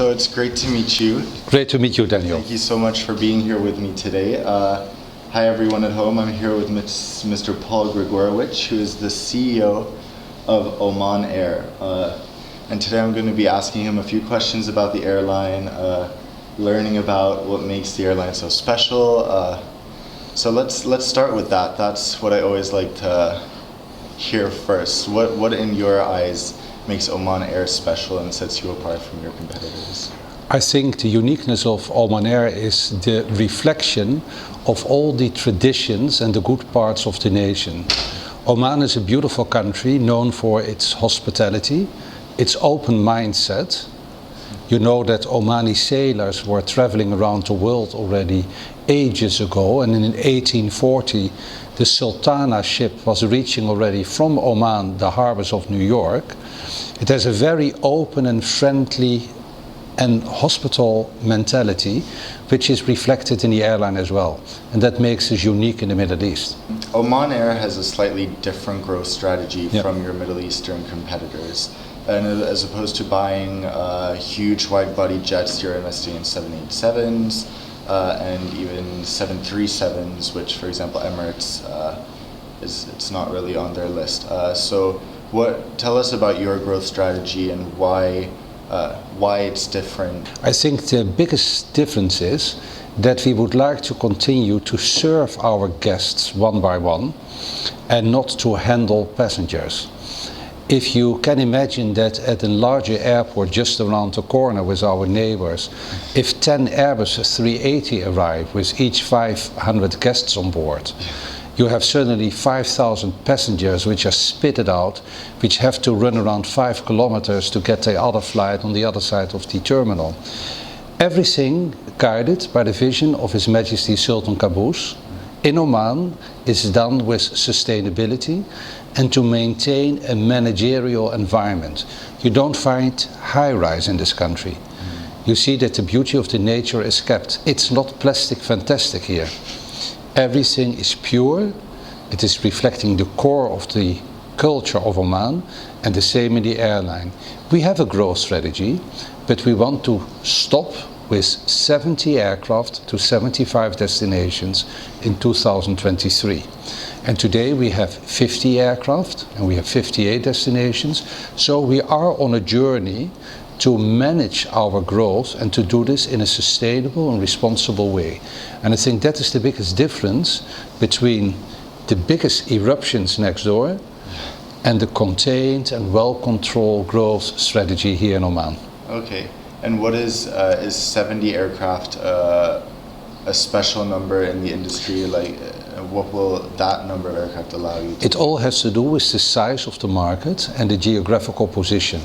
So it's great to meet you. Great to meet you, Daniel. Thank you so much for being here with me today. Hi everyone at home, I'm here with Mr. Paul Gregorowitsch, who is the CEO of Oman Air. And today I'm going to be asking him a few questions about the airline, learning about what makes the airline so special. So let's start with that. That's what I always like to hear first. What in your eyes makes Oman Air special and sets you apart from your competitors? I think the uniqueness of Oman Air is the reflection of all the traditions and the good parts of the nation. Oman is a beautiful country known for its hospitality, its open mindset. You know that Omani sailors were traveling around the world already ages ago, and in 1840 the Sultana ship was reaching already from Oman the harbors of New York. It has a very open and friendly and hospitable mentality, which is reflected in the airline as well, and that makes us unique in the Middle East. Oman Air has a slightly different growth strategy from your Middle Eastern competitors. And as opposed to buying huge wide-body jets, you're investing in 787s and even 737s, which, for example, Emirates it's not really on their list. So, tell us about your growth strategy and why it's different. I think the biggest difference is that we would like to continue to serve our guests one by one and not to handle passengers. If you can imagine that at a larger airport just around the corner with our neighbors, if 10 Airbus 380 arrive with each 500 guests on board, you have suddenly 5,000 passengers which are spitted out, which have to run around 5 kilometers to get the other flight on the other side of the terminal. Everything guided by the vision of His Majesty Sultan Qaboos in Oman is done with sustainability and to maintain a managerial environment. You don't find high-rise in this country. You see that the beauty of the nature is kept. It's not plastic fantastic here. Everything is pure. It is reflecting the core of the culture of Oman, and the same in the airline. We have a growth strategy, but we want to stop with 70 aircraft to 75 destinations in 2023. And today we have 50 aircraft and we have 58 destinations. So we are on a journey to manage our growth and to do this in a sustainable and responsible way. And I think that is the biggest difference between the biggest eruptions next door and the contained and well-controlled growth strategy here in Oman. Okay. And what is 70 aircraft a special number in the industry? Like, what will that number of aircraft allow you to It all has to do with the size of the market and the geographical position.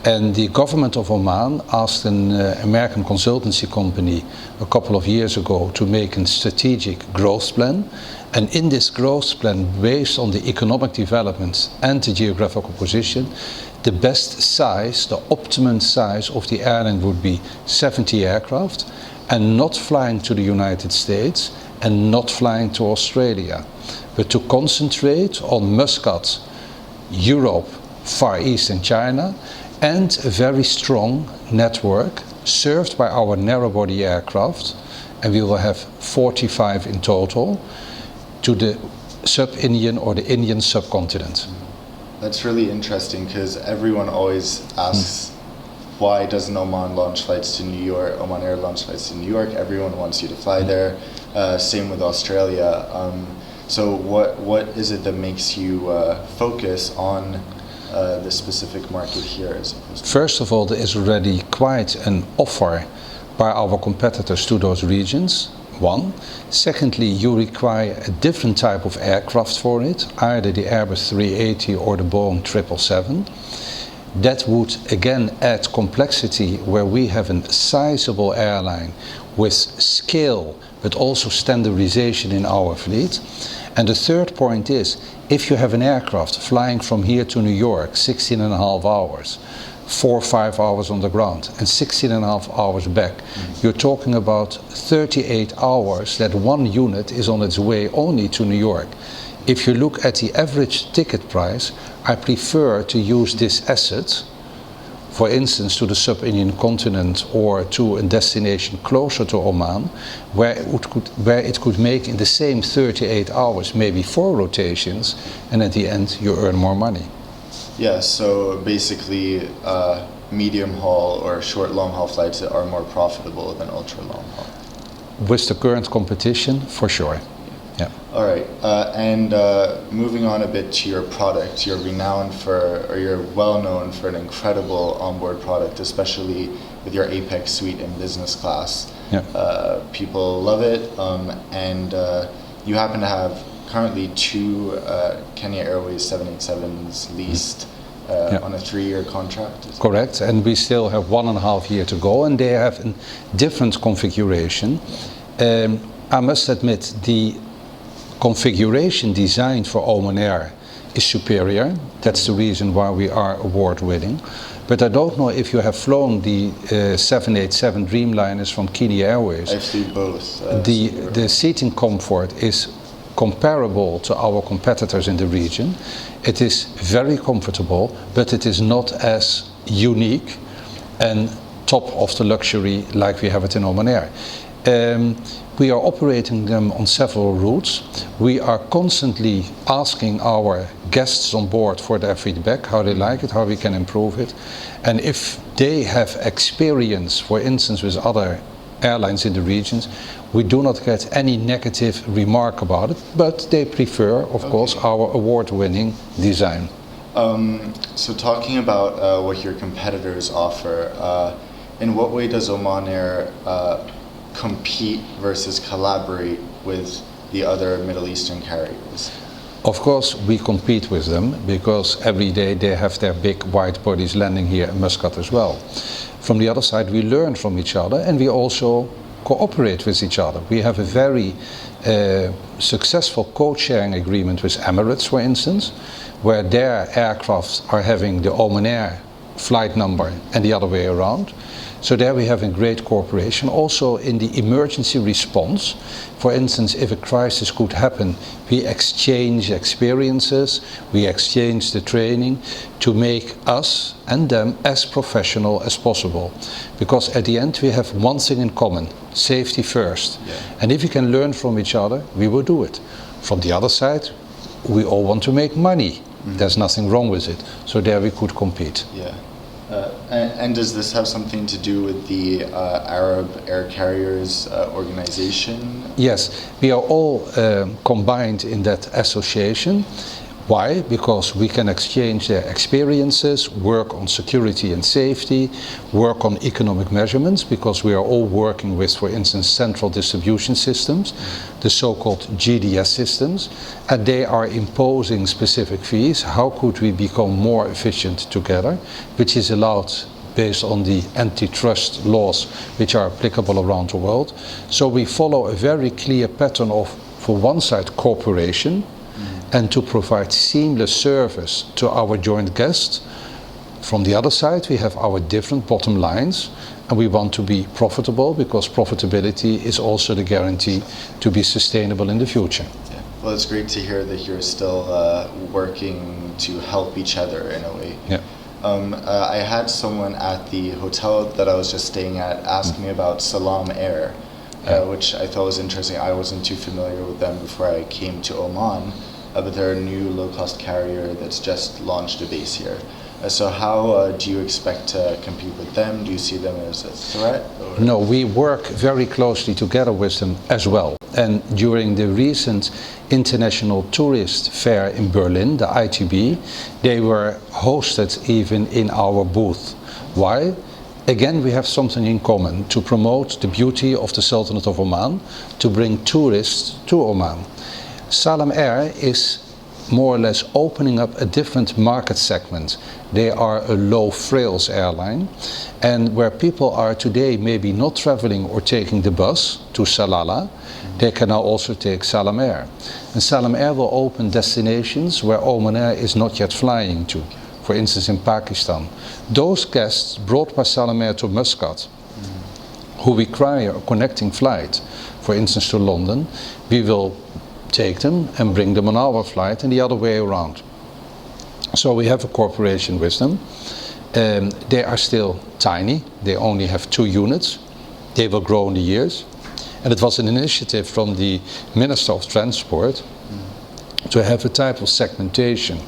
And the government of Oman asked an American consultancy company a couple of years ago to make a strategic growth plan. And in this growth plan, based on the economic development and the geographical position, the best size, the optimum size of the airline would be 70 aircraft, and not flying to the United States and not flying to Australia, but to concentrate on Muscat, Europe, Far East and China, and a very strong network served by our narrow-body aircraft, and we will have 45 in total, to the sub-Indian or the Indian subcontinent. That's really interesting because everyone always asks, why doesn't Oman launch flights to New York, Oman Air launch flights to New York? Everyone wants you to fly there. Same with Australia. So what is it that makes you focus on the specific market here as opposed to... First of all, there is already quite an offer by our competitors to those regions. One. Secondly, you require a different type of aircraft for it, either the Airbus 380 or the Boeing 777. That would again add complexity where we have a sizable airline with scale but also standardization in our fleet. And the third point is, if you have an aircraft flying from here to New York 16.5 hours, 4 or 5 hours on the ground and 16.5 hours back, you're talking about 38 hours that one unit is on its way only to New York. If you look at the average ticket price, I prefer to use this asset for instance to the sub-Indian continent or to a destination closer to Oman, where it could make in the same 38 hours maybe 4 rotations, and at the end you earn more money. Yeah, so basically medium haul or short long haul flights are more profitable than ultra long haul. With the current competition, for sure. Yeah. All right, and moving on a bit to your product, you're renowned for, or you're well known for an incredible onboard product, especially with your Apex suite in business class. Yeah. People love it, and you happen to have currently 2 Kenya Airways 787s leased on a 3-year contract. Correct, and we still have 1.5 years to go, and they have a different configuration. I must admit, the configuration designed for Oman Air is superior. That's the reason why we are award winning. But I don't know if you have flown the 787 Dreamliners from Kenya Airways. I've flown both. The seating comfort is comparable to our competitors in the region. It is very comfortable, but it is not as unique and top of the luxury like we have it in Oman Air. We are operating them on several routes. We are constantly asking our guests on board for their feedback, how they like it, how we can improve it. And if they have experience, for instance, with other airlines in the regions, we do not get any negative remark about it, but they prefer, of course, our award-winning design. So talking about what your competitors offer, in what way does Oman Air compete versus collaborate with the other Middle Eastern carriers? Of course we compete with them, because every day they have their big wide bodies landing here in Muscat as well. From the other side, we learn from each other, and we also cooperate with each other. We have a very successful code-sharing agreement with Emirates, for instance, where their aircraft are having the Oman Air flight number and the other way around. So there we have a great cooperation. Also in the emergency response, for instance, if a crisis could happen, we exchange experiences, we exchange the training to make us and them as professional as possible. Because at the end we have one thing in common: safety first. Yeah. And if we can learn from each other, we will do it. From the other side, we all want to make money. Mm-hmm. There's nothing wrong with it. So there we could compete. Yeah. And does this have something to do with the Arab Air Carriers organization? Yes, we are all combined in that association. Why? Because we can exchange their experiences, work on security and safety, work on economic measurements, because we are all working with, for instance, central distribution systems, the so-called GDS systems, and they are imposing specific fees. How could we become more efficient together, which is allowed based on the antitrust laws which are applicable around the world. So we follow a very clear pattern of, for one side, cooperation, and to provide seamless service to our joint guests. From the other side, we have our different bottom lines, and we want to be profitable, because profitability is also the guarantee to be sustainable in the future. Yeah. Well, it's great to hear that you're still working to help each other in a way. Yeah. I had someone at the hotel that I was just staying at ask me about Salam Air, which I thought was interesting. I wasn't too familiar with them before I came to Oman. But they're a new low-cost carrier that's just launched a base here. So how do you expect to compete with them? Do you see them as a threat? Or? No, we work very closely together with them as well. And during the recent International Tourist Fair in Berlin, the ITB, they were hosted even in our booth. Why? Again, we have something in common: to promote the beauty of the Sultanate of Oman, to bring tourists to Oman. Salam Air is more or less opening up a different market segment. They are a low frills airline, and where people are today maybe not traveling or taking the bus to Salalah, they can now also take Salam Air. And Salam Air will open destinations where Oman Air is not yet flying to, for instance in Pakistan. Those guests brought by Salam Air to Muscat, who require a connecting flight, for instance to London, we will take them and bring them on our flight, and the other way around. So we have a cooperation with them. They are still tiny. They only have 2 units. They will grow in the years. And it was an initiative from the Minister of Transport to have a type of segmentation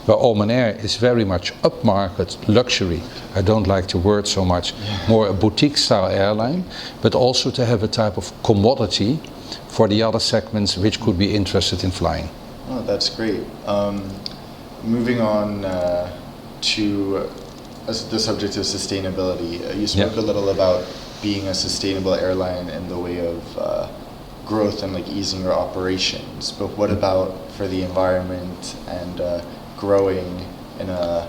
where Oman Air is very much upmarket luxury. I don't like the word so much, more a boutique style airline, but also to have a type of commodity for the other segments which could be interested in flying. Oh, that's great. Moving on to the subject of sustainability. You spoke a little about being a sustainable airline in the way of growth and like easing your operations, but what about for the environment and growing in a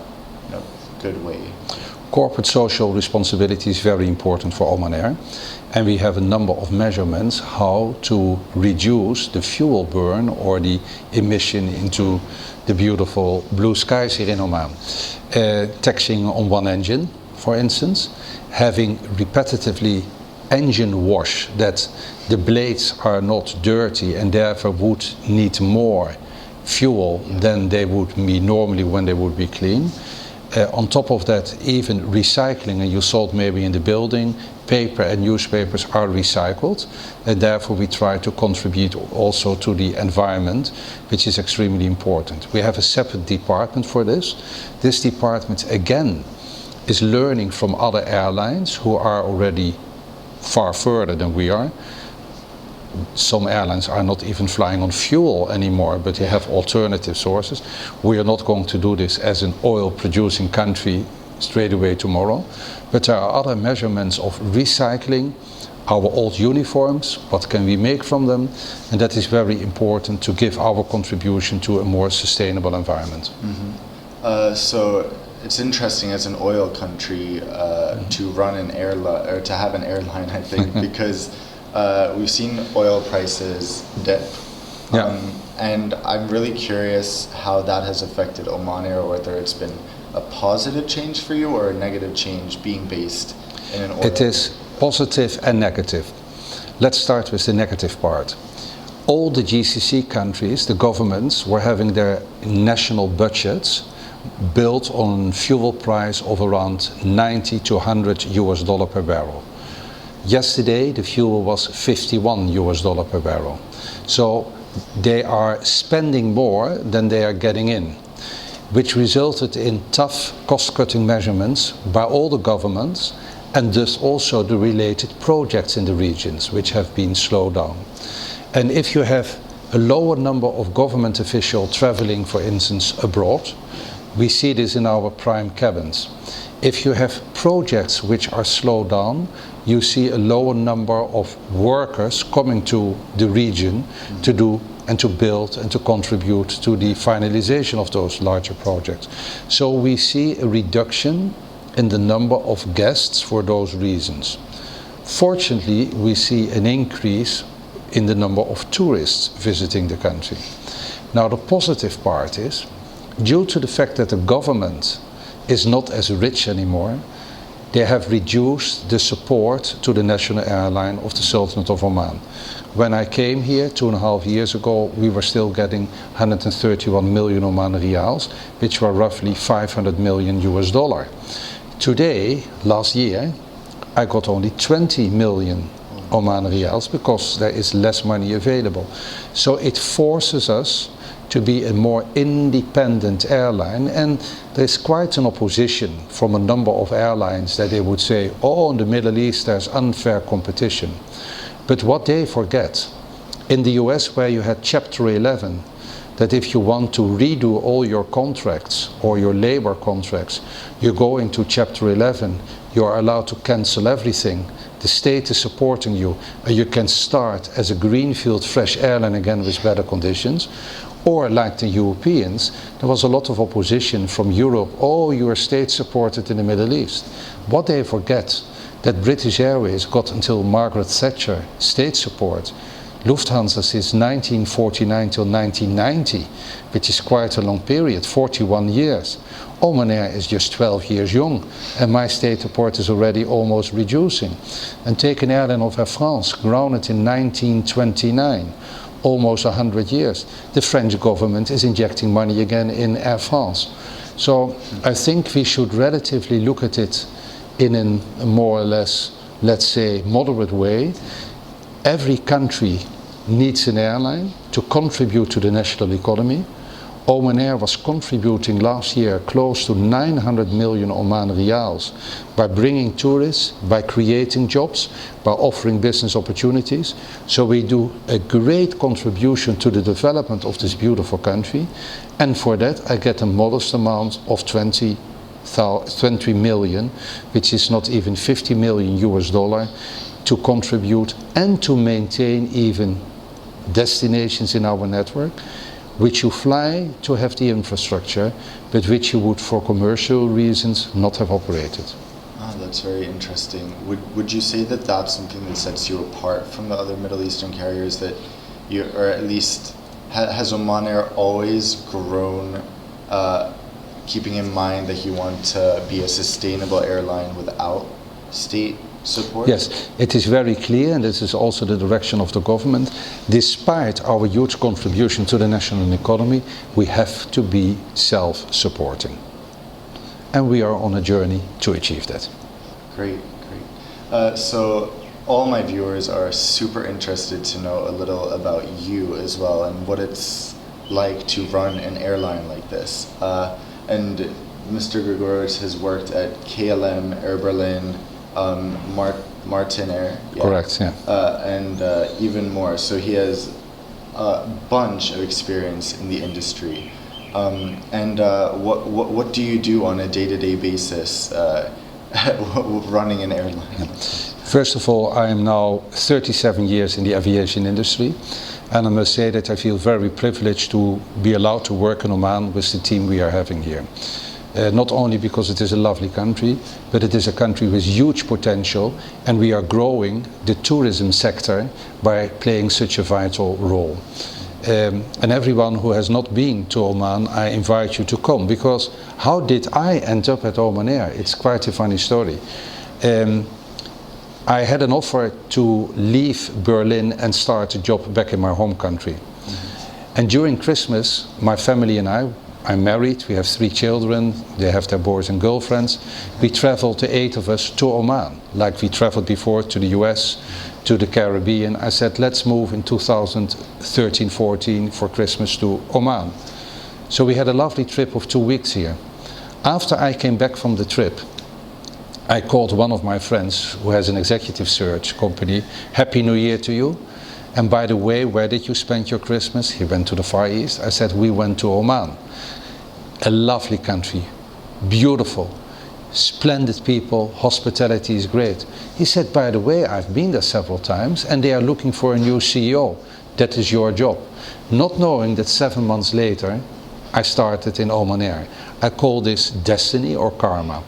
good way? Corporate social responsibility is very important for Oman Air, and we have a number of measurements how to reduce the fuel burn or the emission into the beautiful blue skies here in Oman. Taxing on one engine, for instance, having repetitively engine wash, that the blades are not dirty and therefore would need more fuel than they would be normally when they would be clean. On top of that, even recycling, and you saw it maybe in the building, paper and newspapers are recycled, and therefore we try to contribute also to the environment, which is extremely important. We have a separate department for this. This department again is learning from other airlines who are already far further than we are. Some airlines are not even flying on fuel anymore, but they have alternative sources. We are not going to do this as an oil producing country straight away tomorrow, but there are other measurements of recycling our old uniforms, what can we make from them, and that is very important to give our contribution to a more sustainable environment. So it's interesting as an oil country to run an airline, or to have an airline, I think, because we've seen oil prices dip. And I'm really curious how that has affected Oman Air, whether it's been a positive change for you or a negative change being based in an oil. It is positive and negative. Let's start with the negative part. All the GCC countries, the governments, were having their national budgets built on fuel price of around 90 to 100 US dollar per barrel. Yesterday the fuel was 51 US dollar per barrel. So they are spending more than they are getting in, which resulted in tough cost-cutting measurements by all the governments, and thus also the related projects in the regions, which have been slowed down. And if you have a lower number of government officials traveling, for instance, abroad, we see this in our prime cabins. If you have projects which are slowed down, you see a lower number of workers coming to the region to do and to build and to contribute to the finalization of those larger projects. So we see a reduction in the number of guests for those reasons. Fortunately, we see an increase in the number of tourists visiting the country. Now the positive part is, due to the fact that the government is not as rich anymore, they have reduced the support to the national airline of the Sultanate of Oman. When I came here 2.5 years ago, we were still getting 131 million Oman Riyals, which were roughly 500 million US dollar. Today, last year, I got only 20 million Oman Riyals because there is less money available. So it forces us to be a more independent airline, and there's quite an opposition from a number of airlines that they would say, oh, in the Middle East there's unfair competition. But what they forget, in the US where you had Chapter 11, that if you want to redo all your contracts or your labor contracts, you go into Chapter 11, you are allowed to cancel everything. The state is supporting you, and you can start as a greenfield fresh airline again with better conditions. Or like the Europeans, there was a lot of opposition from Europe. Oh, you are state supported in the Middle East. What they forget, that British Airways got until Margaret Thatcher state support. Lufthansa since 1949 till 1990, which is quite a long period, 41 years. Oman Air is just 12 years young, and my state support is already almost reducing. And take an airline of Air France, grounded in 1929. Almost 100 years. The French government is injecting money again in Air France. So I think we should relatively look at it in a more or less, let's say, moderate way. Every country needs an airline to contribute to the national economy. Oman Air was contributing last year close to 900 million Oman Riyals by bringing tourists, by creating jobs, by offering business opportunities. So we do a great contribution to the development of this beautiful country, and for that I get a modest amount of 20 million, which is not even 50 million US dollar, to contribute and to maintain even destinations in our network which you fly to have the infrastructure, but which you would for commercial reasons not have operated. Ah, that's very interesting. Would you say that that's something that sets you apart from the other Middle Eastern carriers, that you, or at least has Oman Air always grown keeping in mind that you want to be a sustainable airline without state support? Yes, it is very clear, and this is also the direction of the government. Despite our huge contribution to the national economy, we have to be self-supporting. And we are on a journey to achieve that. Great, great. So all my viewers are super interested to know a little about you as well, and what it's like to run an airline like this. And Mr. Gregorowitsch has worked at KLM, Air Berlin, Martin Air. Yeah. Correct, yeah. And even more. So he has a bunch of experience in the industry. And what do you do on a day-to-day basis running an airline? First of all, I am now 37 years in the aviation industry, and I must say that I feel very privileged to be allowed to work in Oman with the team we are having here. Not only because it is a lovely country, but it is a country with huge potential, and we are growing the tourism sector by playing such a vital role. And everyone who has not been to Oman, I invite you to come, because how did I end up at Oman Air? It's quite a funny story. I had an offer to leave Berlin and start a job back in my home country. Mm-hmm. And during Christmas, my family and I'm married, we have 3 children, they have their boys and girlfriends. We traveled, the 8 of us, to Oman, like we traveled before to the US, to the Caribbean. I said, let's move in 2013-14 for Christmas to Oman. So we had a lovely trip of 2 weeks here. After I came back from the trip, I called one of my friends who has an executive search company. Happy New Year to you. And by the way, where did you spend your Christmas? He went to the Far East. I said, we went to Oman. A lovely country, beautiful, splendid people, hospitality is great. He said, by the way, I've been there several times and they are looking for a new CEO. That is your job. Not knowing that 7 months later, I started in Oman Air. I call this destiny or karma.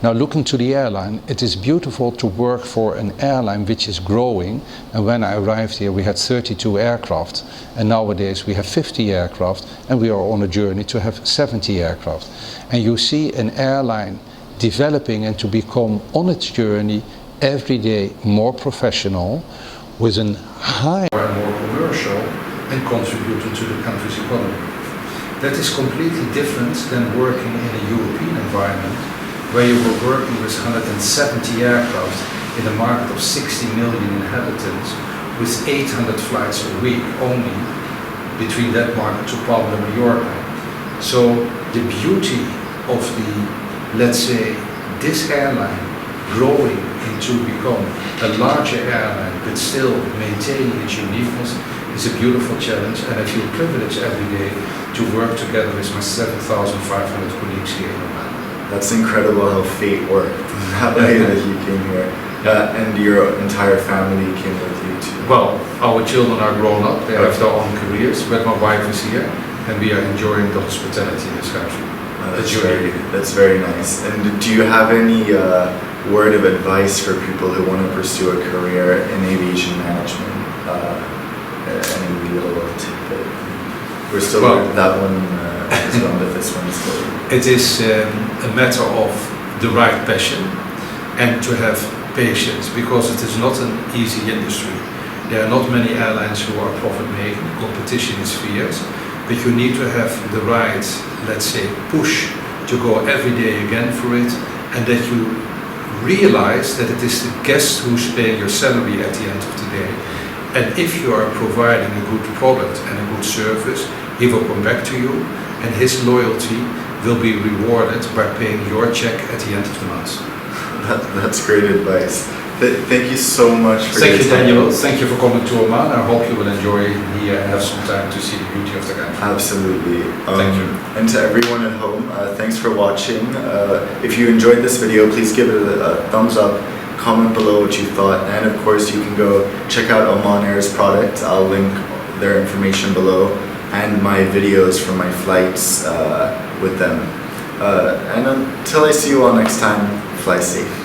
Now, looking to the airline, it is beautiful to work for an airline which is growing. And when I arrived here, we had 32 aircraft, and nowadays we have 50 aircraft, and we are on a journey to have 70 aircraft. And you see an airline developing and to become on its journey every day more professional, with a high and more commercial, and contributing to the country's economy. That is completely different than working in a European environment, where you were working with 170 aircraft in a market of 60 million inhabitants, with 800 flights a week only between that market to Palma de Mallorca. So the beauty of the, let's say, this airline growing into become a larger airline but still maintaining its uniqueness is a beautiful challenge, and I feel privileged every day to work together with my 7,500 colleagues here in Oman. That's incredible how fate worked, that way that you came here. And your entire family came with you too. Well, our children are grown up, they have their own careers, but my wife is here and we are enjoying the hospitality in this country. That's very nice. And do you have any word of advice for people who want to pursue a career in aviation management? Any little tip? We're still that one as well, but this one is still. It is a matter of the right passion and to have patience, because it is not an easy industry. There are not many airlines who are profit-making, competition is fierce, but you need to have the right, let's say, push to go every day again for it, and that you realize that it is the guest who's paying your salary at the end of the day. And if you are providing a good product and a good service, he will come back to you, and his loyalty will be rewarded by paying your check at the end of the month. That's great advice. Thank you so much for Thank your you, time. Daniel. Thank you for coming to Oman. I hope you will enjoy here and have some time to see the beauty of the country. Absolutely. Thank you. And to everyone at home, thanks for watching. If you enjoyed this video, please give it a thumbs up, comment below what you thought, and of course you can go check out Oman Air's product. I'll link their information below and my videos from my flights with them. And until I see you all next time, fly safe.